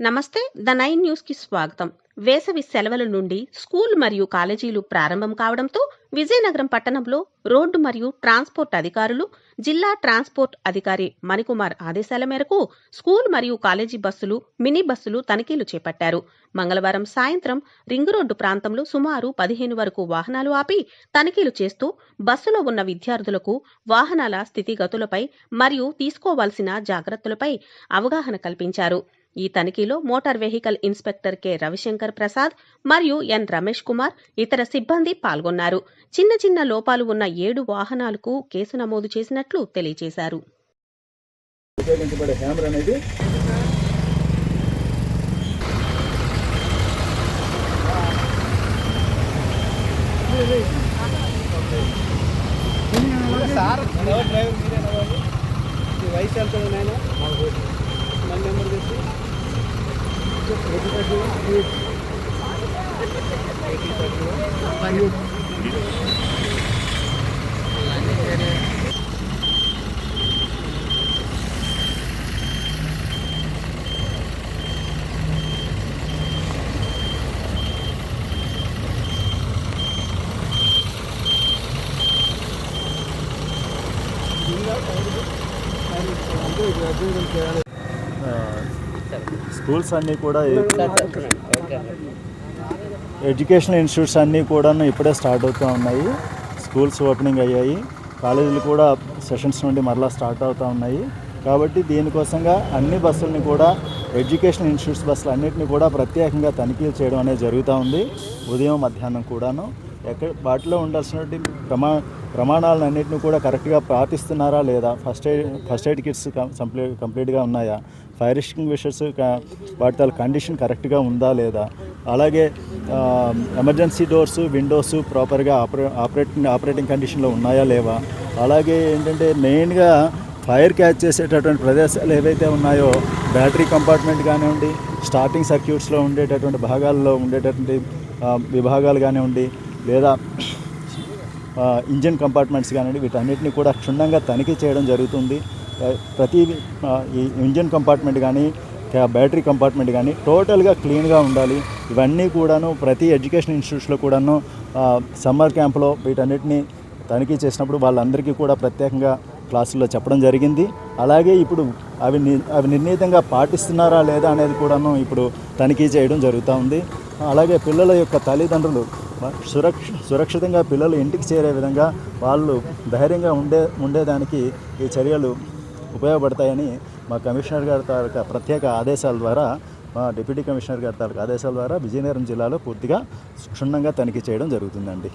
నమస్తే the nine news కి స్వాగతం. వేసవి సెలవుల నుండి స్కూల్ మరియు కాలేజీలు ప్రారంభం కావడంతో విజయనగరం పట్టణంలో రోడ్డు మరియు ట్రాన్స్పోర్ట్ అధికారులు, జిల్లా ట్రాన్స్పోర్ట్ అధికారి మణికుమార్ ఆదేశాల మేరకు స్కూల్ మరియు కాలేజీ బస్సులు, మినీ బస్సులు తనిఖీలు చేపట్టారు. మంగళవారం సాయంత్రం రింగ్ రోడ్డు ప్రాంతంలో సుమారు 15 వరకు వాహనాలు ఆపి తనిఖీలు చేస్తూ బస్సులో ఉన్న విద్యార్థులకు వాహనాల స్థితిగతులపై మరియు తీసుకోవాల్సిన జాగ్రత్తలపై అవగాహన కల్పించారు. ఈ తనిఖీలో motor vehicle inspector K Ravishankar Prasad మరియు ఎన్ రమేష్ కుమార్ ఇతర సిబ్బంది పాల్గొన్నారు. చిన్న చిన్న లోపాలు ఉన్న 7 వాహనాలకు కేసు నమోదు చేసినట్లు తెలియజేశారు. స్కూల్స్ అన్నీ కూడా ఎడ్యుకేషనల్ ఇన్స్టిట్యూట్స్ అన్నీ కూడా ఇప్పుడే స్టార్ట్ అవుతూ ఉన్నాయి. స్కూల్స్ ఓపెనింగ్ అయ్యాయి, కాలేజీలు కూడా సెషన్స్ నుండి మరలా స్టార్ట్ అవుతూ ఉన్నాయి. కాబట్టి దీనికోసంగా అన్ని బస్సులని కూడా ఎడ్యుకేషనల్ ఇన్స్టిట్యూట్స్ బస్సులు అన్నింటినీ కూడా ప్రత్యేకంగా తనిఖీలు చేయడం అనేది జరుగుతూ ఉంది. ఉదయం మధ్యాహ్నం కూడాను వాటిలో ఉండాల్సినటువంటి ప్రమాణాలను అన్నింటినీ కూడా కరెక్ట్గా పాటిస్తున్నారా లేదా, ఫస్ట్ ఎయిడ్ కిట్స్ కంప్లీట్గా ఉన్నాయా, ఫైర్ ఎక్స్టింగ్విషర్స్ వాటి కండిషన్ కరెక్ట్గా ఉందా లేదా, అలాగే ఎమర్జెన్సీ డోర్స్, విండోస్ ప్రాపర్గా ఆపరేటింగ్ కండిషన్లో ఉన్నాయా లేవా, అలాగే ఏంటంటే మెయిన్గా ఫైర్ క్యాచ్ చేసేటటువంటి ప్రదేశాలు ఏవైతే ఉన్నాయో బ్యాటరీ కంపార్ట్మెంట్ కానివ్వండి, స్టార్టింగ్ సర్క్యూట్స్లో ఉండేటటువంటి భాగాల్లో ఉండేటటువంటి విభాగాలు కానివ్వండి, లేదా ఇంజిన్ కంపార్ట్మెంట్స్ కానివ్వండి, వీటన్నిటిని కూడా క్షుణ్ణంగా తనిఖీ చేయడం జరుగుతుంది. ప్రతి ఈ ఇంజిన్ కంపార్ట్మెంట్ కానీ బ్యాటరీ కంపార్ట్మెంట్ కానీ టోటల్గా క్లీన్గా ఉండాలి. ఇవన్నీ కూడాను ప్రతి ఎడ్యుకేషన్ ఇన్స్టిట్యూట్స్లో కూడాను సమ్మర్ క్యాంప్లో వీటన్నిటిని తనిఖీ చేసినప్పుడు వాళ్ళందరికీ కూడా ప్రత్యేకంగా క్లాసుల్లో చెప్పడం జరిగింది. అలాగే ఇప్పుడు అవి నిర్ణీతంగా పాటిస్తున్నారా లేదా అనేది కూడాను ఇప్పుడు తనిఖీ చేయడం జరుగుతూ ఉంది. అలాగే పిల్లల యొక్క తల్లిదండ్రులు సురక్షితంగా పిల్లలు ఇంటికి చేరే విధంగా వాళ్ళు ధైర్యంగా ఉండేదానికి ఈ చర్యలు ఉపయోగపడతాయని మా కమిషనర్ గారి తాలూకా ప్రత్యేక ఆదేశాల ద్వారా, మా డిప్యూటీ కమిషనర్ గారి తాలూకా ఆదేశాల ద్వారా విజయనగరం జిల్లాలో పూర్తిగా క్షుణ్ణంగా తనిఖీ చేయడం జరుగుతుందండి.